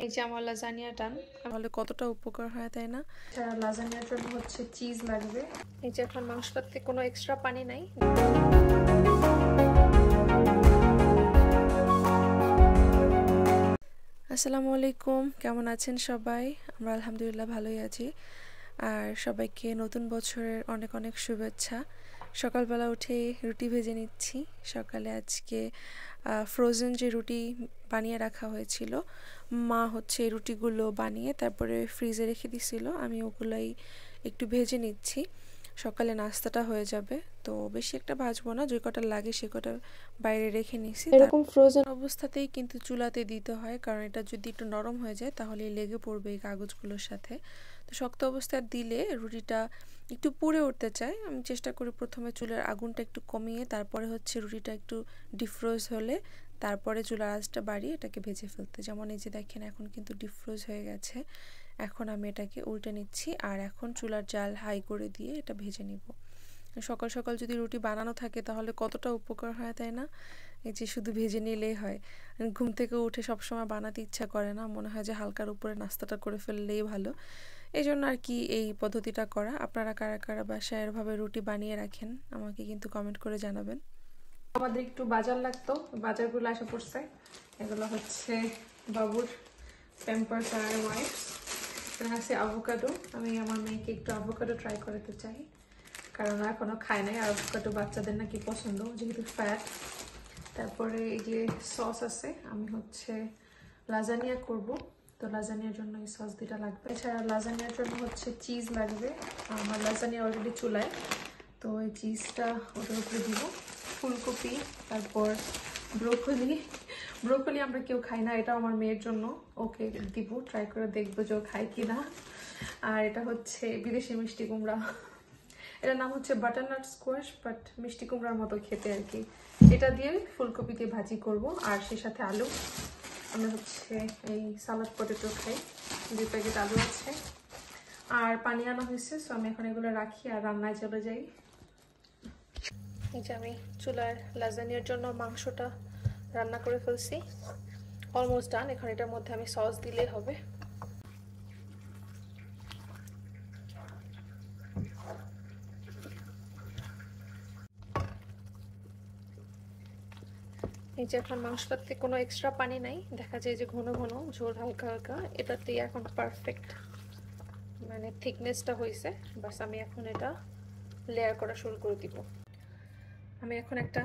এই যে আমার লাজানিয়া ডান। তাহলে কতটা উপকার হয় তাই না? লাজানিয়ার জন্য হচ্ছে চিজ লাগবে। এই যে এখন মাংসটাতে কোনো এক্সট্রা পানি নাই। আসসালামু আলাইকুম, কেমন আছেন সবাই? আমরা আলহামদুলিল্লাহ ভালোই আছি। আর সবাইকে নতুন বছরের অনেক অনেক শুভেচ্ছা। সকালবেলা উঠে রুটি ভেজে নিচ্ছি। সকালে আজকে ফ্রোজেন যে রুটি বানিয়ে রাখা হয়েছিল, মা হচ্ছে এই রুটিগুলো বানিয়ে তারপরে ফ্রিজে রেখে দিছিল। আমি ওগুলাই একটু ভেজে নিচ্ছি, সকালে নাস্তাটা হয়ে যাবে। তো বেশি একটা ভাজবো না, যে কটা লাগে সে কটা বাইরে রেখে নিছি। এরকম ফ্রোজেন অবস্থাতেই কিন্তু চুলাতে দিতে হয়, কারণ এটা যদি একটু নরম হয়ে যায় তাহলে লেগে পড়বে এই কাগজগুলোর সাথে। তো শক্ত অবস্থায় দিলে রুটিটা একটু পুড়ে উঠতে চায়। আমি চেষ্টা করি প্রথমে চুলার আগুনটা একটু কমিয়ে, তারপরে হচ্ছে রুটিটা একটু ডিফ্রোজ হলে তারপরে চুলার আঁচটা বাড়িয়ে এটাকে ভেজে ফেলতে। যেমন এই যে দেখেন, এখন কিন্তু ডিফ্রোজ হয়ে গেছে। এখন আমি এটাকে উল্টে নিচ্ছি, আর এখন চুলার জাল হাই করে দিয়ে এটা ভেজে নিব। সকাল সকাল যদি রুটি বানানো থাকে তাহলে কতটা উপকার হয় তাই না? এই যে শুধু ভেজে নিলেই হয়। ঘুম থেকে উঠে সবসময় বানাতে ইচ্ছা করে না, মনে হয় যে হালকার উপরে নাস্তাটা করে ফেললেই ভালো। এই জন্য আর কি এই পদ্ধতিটা করা। আপনারা কারা কারা বাসায় এভাবে রুটি বানিয়ে রাখেন আমাকে কিন্তু কমেন্ট করে জানাবেন। আমাদের একটু বাজার লাগতো, বাজারগুলো আসা পড়ছে। এগুলো হচ্ছে বাবুর প্যাম্পার্স আর ওয়াইপস। এখানে আছে অ্যাভোকাডো। আমি আমার মেয়েকে একটু অ্যাভোকাডো ট্রাই করাতে চাই, কারণ এখনো খায় নাই। অ্যাভোকাডো বাচ্চাদের নাকি পছন্দ, যেহেতু ফ্যাট। তারপরে এই যে সস আছে, আমি হচ্ছে লাজানিয়া করব, তো লাজানিয়ার জন্য এই সস দুটা লাগবে। এছাড়া লাজানিয়ার জন্য হচ্ছে চিজ লাগবে। আমার লাজানিয়া অলরেডি চুলায়, তো এই চিজটা ওটার উপরে দিব। ফুলকপি, তারপর ব্রোকলি। ব্রোকলি আমরা কেউ খাই না, এটা আমার মেয়ের জন্য, ওকে দিব, ট্রাই করে দেখবো যে ও খায় কিনা। আর এটা হচ্ছে বিদেশি মিষ্টি কুমড়া, এটার নাম হচ্ছে বাটারনাট স্কোয়াশ, বাট মিষ্টি কুমড়ার মতো খেতে আর কি। এটা দিয়ে ফুলকপি দিয়ে ভাজি করব, আর সে সাথে আলু। আমরা হচ্ছে এই সালাদ পটেটো খাই। 2 প্যাকেট আলু আছে, আর পানি আনা হয়েছে। সো আমি এখন এগুলো রাখি আর রান্নায় চলে যাই। এই যে আমি চুলার লাজানিয়ার জন্য মাংসটা রান্না করে ফেলছি, অলমোস্ট ডান। এখন এটার মধ্যে আমি সস দিলেই হবে। এই যে এখন মাংসটাতে কোনো এক্সট্রা পানি নাই, দেখা যায় যে ঘন ঘন ঝোল, হালকা হালকা। এটাতে এখন পারফেক্ট মানে থিকনেসটা হয়েছে। বাস আমি এখন এটা লেয়ার করা শুরু করে দিব। আমি এখন একটা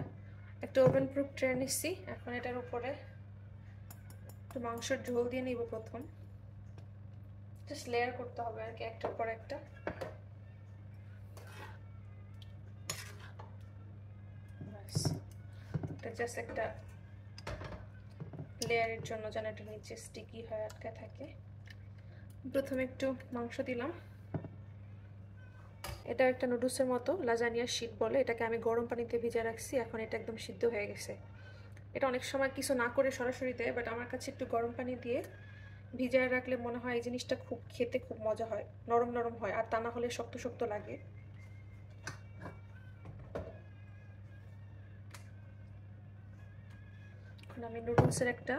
ওভেন প্রুফ ট্রে নিচ্ছি। এখন এটার উপরে একটু মাংসের ঝোল দিয়ে নিব। প্রথম জাস্ট লেয়ার করতে হবে আর কি, একটার পর একটা। বাস, এটা জাস্ট একটা লেয়ারের জন্য, যেন এটা নিচে স্টিকি হয়ে আটকে থাকে। প্রথমে একটু মাংস দিলাম। এটা একটা নুডলসের মতো, লাজানিয়া শীট বলে এটাকে। আমি গরম পানিতে ভিজে রাখছি, এখন এটা একদম সিদ্ধ হয়ে গেছে। এটা অনেক সময় কিছু না করে সরাসরি দেয়, বাট আমার কাছে একটু গরম পানি দিয়ে ভিজায় রাখলে মনে হয় এই জিনিসটা খুব খেতে খুব মজা হয়, নরম নরম হয়, আর তা না হলে শক্ত শক্ত লাগে। এখন আমি নুডলসের একটা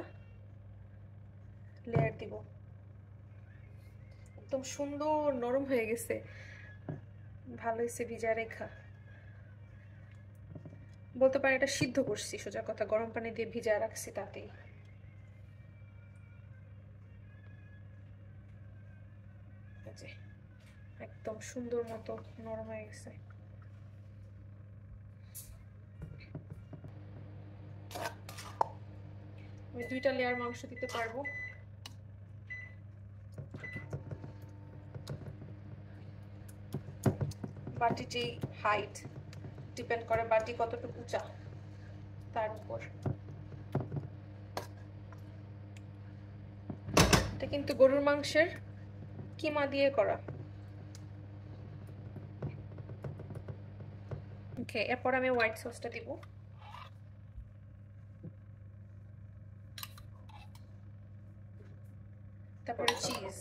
লেয়ার দিব। একদম সুন্দর নরম হয়ে গেছে, ভালো হয়েছে ভিজায় রেখা। বলতে পারি এটা সিদ্ধ করছি, সোজা কথা, গরম পানি দিয়ে ভিজায় রাখছি তাতেই। একদম সুন্দর মতো নরম হয়ে গেছে। আমি 2টা লেয়ার মাংস দিতে পারবো। বাটিটি হাইট ডিপেন্ড করে, বাটি কতটুকু উঁচা তার উপর। এটা কিন্তু গরুর মাংসের কিমা দিয়ে করা। ওকে, এরপর আমি হোয়াইট সসটা দিব। তারপরে চিজ।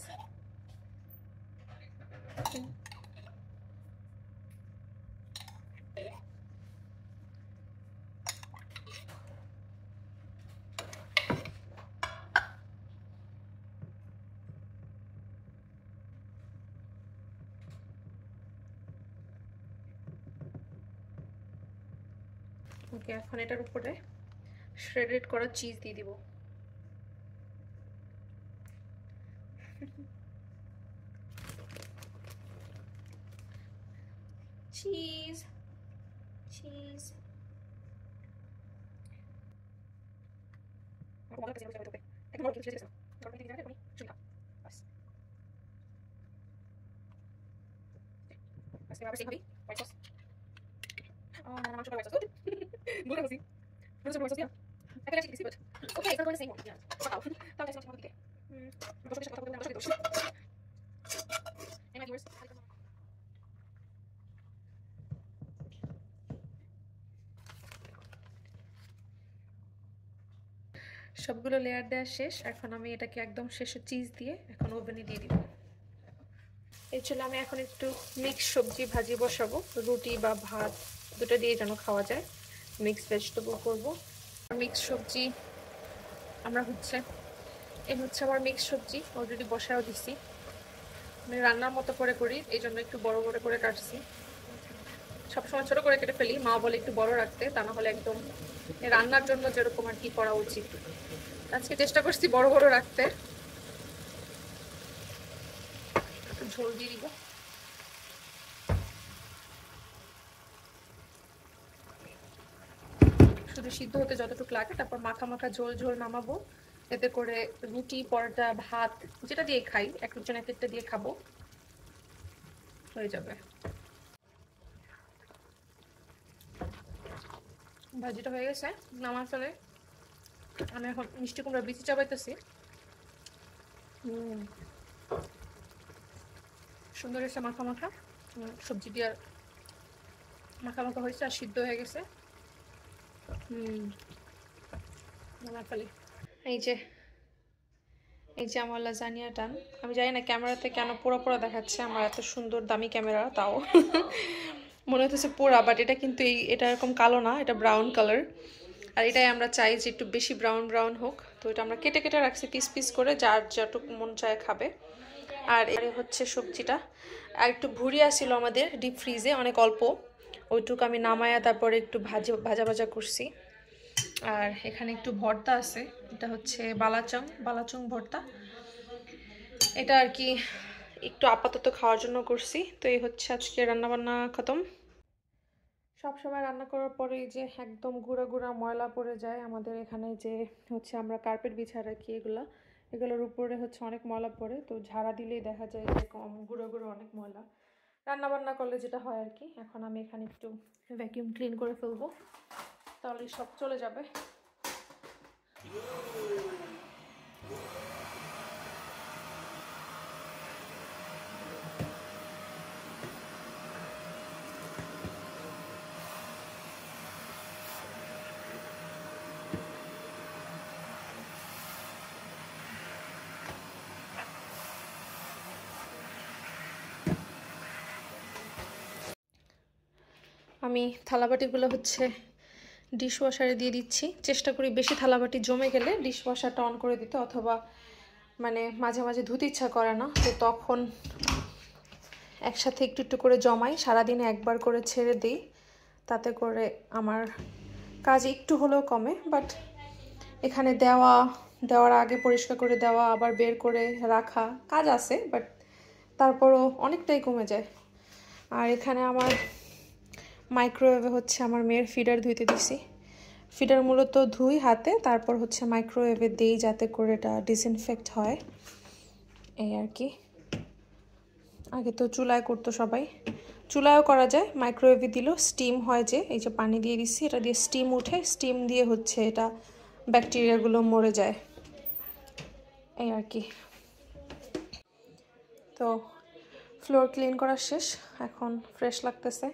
ওকে, এখন এটার উপরে শ্রেডেড করা চিজ দিয়ে দিব। চিজ চিজ সবগুলো লেয়ার দেওয়া শেষ। এখন আমি এটাকে একদম শেষে চিজ দিয়ে এখন ওভেনে দিয়ে দিব। এই জন্য আমি এখন একটু মিক্স সবজি ভাজি বসাবো, রুটি বা ভাত দুটো দিয়ে যেন খাওয়া যায়। মিক্স ভেজিটেবল করবো। মিক্স সবজি আমরা এই হচ্ছে আমার মিক্স সবজি অলরেডি বসাও দিছি। আমি রান্নার মতো করে করি, এই জন্য একটু বড় বড় করে কাটছি। সবসময় ছোট করে কেটে ফেলি, মা বলে একটু বড় রাখতে, তা না হলে একদম রান্নার জন্য যেরকম আর কি করা উচিত। আজকে চেষ্টা করছি বড় বড় রাখতে। ঝোল দিয়ে দিব। শুধু সিদ্ধ হতে যতটুকু লাগে, তারপর মাখা মাখা ঝোল ঝোল নামাবো। এতে করে রুটি, পরোটা, ভাত যেটা দিয়ে খাই, এক একজন এক একটা দিয়ে খাবো, হয়ে যাবে। ভাজিটা হয়ে গেছে, নামার ফলে আমি এখন মিষ্টি কুমড়া বিচি চাবাইতেছি। সুন্দর হয়েছে মাখা মাখা, সবজি দিয়ে মাখা মাখা হয়েছে আর সিদ্ধ হয়ে গেছে। নামার ফলে এই যে আমার লাজানিয়া ডান। আমি জানি না ক্যামেরাতে কেন পোড়া পোড়া দেখাচ্ছে, আমার এত সুন্দর দামি ক্যামেরা তাও মনে হচ্ছে পোড়া, বাট এটা কিন্তু এটা এরকম কালো না, এটা ব্রাউন কালার। আর এটাই আমরা চাই যে একটু বেশি ব্রাউন ব্রাউন হোক। তো এটা আমরা কেটে কেটে রাখছি পিস পিস করে, যার যতটুকু মন চায় খাবে। আর এর হচ্ছে সবজিটা আর একটু ভুড়িয়া ছিল আমাদের ডিপ ফ্রিজে, অনেক অল্প, ওইটুকু আমি নামায়া তারপরে একটু ভাজা ভাজা করছি। আর এখানে একটু ভর্তা আছে, এটা হচ্ছে বালাচং ভর্তা। এটা আর কি একটু আপাতত খাওয়ার জন্য করছি। তো এই হচ্ছে আজকে রান্নাবান্না খতম। সব সময় রান্না করার পরে যে একদম গুঁড়া গুঁড়া ময়লা পড়ে যায় আমাদের এখানে, যে হচ্ছে আমরা কার্পেট বিছায় রাখি, এগুলোর উপরে হচ্ছে অনেক ময়লা পড়ে। তো ঝাড়া দিলেই দেখা যায় যে গুঁড়ো গুঁড়ো অনেক ময়লা রান্না বান্না করলে যেটা হয় আর কি। এখন আমি এখানে একটু ভ্যাকিউম ক্লিন করে ফেলবো, তাহলে সব চলে যাবে। আমি থালাবাটিগুলো হচ্ছে ডিশওয়াশারে দিয়ে দিচ্ছি। চেষ্টা করি বেশি থালাবাটি জমে গেলে ডিশওয়াশারটা অন করে দিতে, অথবা মানে মাঝে মাঝে ধুতে ইচ্ছা করে না, তো তখন একসাথে একটু একটু করে জমাই, সারাদিনে একবার করে ছেড়ে দিই, তাতে করে আমার কাজ একটু হলেও কমে। বাট এখানে দেওয়ার আগে পরিষ্কার করে দেওয়া, আবার বের করে রাখা কাজ আছে, বাট তারপরও অনেকটাই কমে যায়। আর এখানে আমার মাইক্রোওয়েভে হচ্ছে আমার মেয়ের ফিডার ধুইতে দিছি। ফিডার মূলত ধুই হাতে, তারপর হচ্ছে মাইক্রোওয়েভে দিই যাতে করে এটা ডিসইনফেক্ট হয়, এই আর কি। আগে তো চুলায় করতো সবাই, চুলায়ও করা যায়, মাইক্রোওয়েভে দিলেও স্টিম হয়। যে এই যে পানি দিয়ে দিচ্ছি, এটা দিয়ে স্টিম উঠে, স্টিম দিয়ে হচ্ছে এটা ব্যাকটেরিয়াগুলো মরে যায়, এই আর কি। তো ফ্লোর ক্লিন করা শেষ, এখন ফ্রেশ লাগতেছে।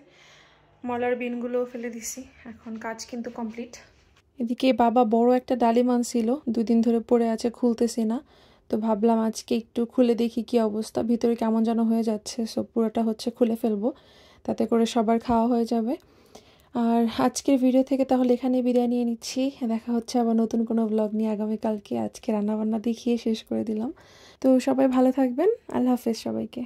ময়লার বিনগুলোও ফেলে দিছি, এখন কাজ কিন্তু কমপ্লিট। এদিকে বাবা বড় একটা ডালিম আনছিল, 2 দিন ধরে পড়ে আছে, খুলতেছি না। তো ভাবলাম আজকে একটু খুলে দেখি কি অবস্থা, ভিতরে কেমন যেন হয়ে যাচ্ছে। সো পুরোটা হচ্ছে খুলে ফেলবো, তাতে করে সবার খাওয়া হয়ে যাবে। আর আজকের ভিডিও থেকে তাহলে এখানে বিদায় নিয়ে নিচ্ছি। দেখা হচ্ছে আবার নতুন কোনো ব্লগ নিয়ে আগামীকালকে। আজকে রান্নাবান্না দেখিয়ে শেষ করে দিলাম। তো সবাই ভালো থাকবেন, আল্লাহ হাফেজ সবাইকে।